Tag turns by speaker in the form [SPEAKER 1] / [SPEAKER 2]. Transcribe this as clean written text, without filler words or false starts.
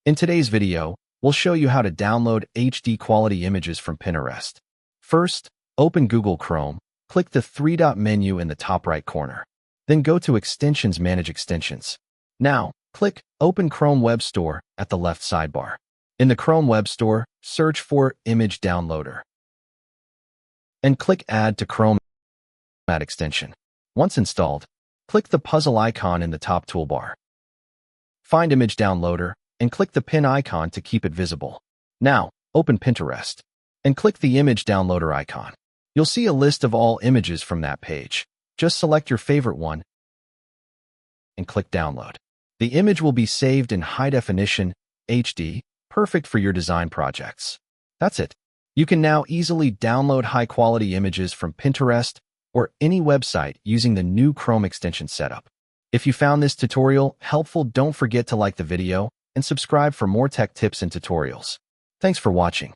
[SPEAKER 1] In today's video, we'll show you how to download HD quality images from Pinterest. First, open Google Chrome, click the three-dot menu in the top right corner. Then go to Extensions, Manage Extensions. Now, click Open Chrome Web Store at the left sidebar. In the Chrome Web Store, search for Image Downloader and click Add to Chrome Add Extension. Once installed, click the puzzle icon in the top toolbar. Find Image Downloader and click the pin icon to keep it visible. Now, open Pinterest and click the Image Downloader icon. You'll see a list of all images from that page. Just select your favorite one and click Download. The image will be saved in high definition, HD, perfect for your design projects. That's it. You can now easily download high-quality images from Pinterest or any website using the new Chrome extension setup. If you found this tutorial helpful, don't forget to like the video and subscribe for more tech tips and tutorials. Thanks for watching.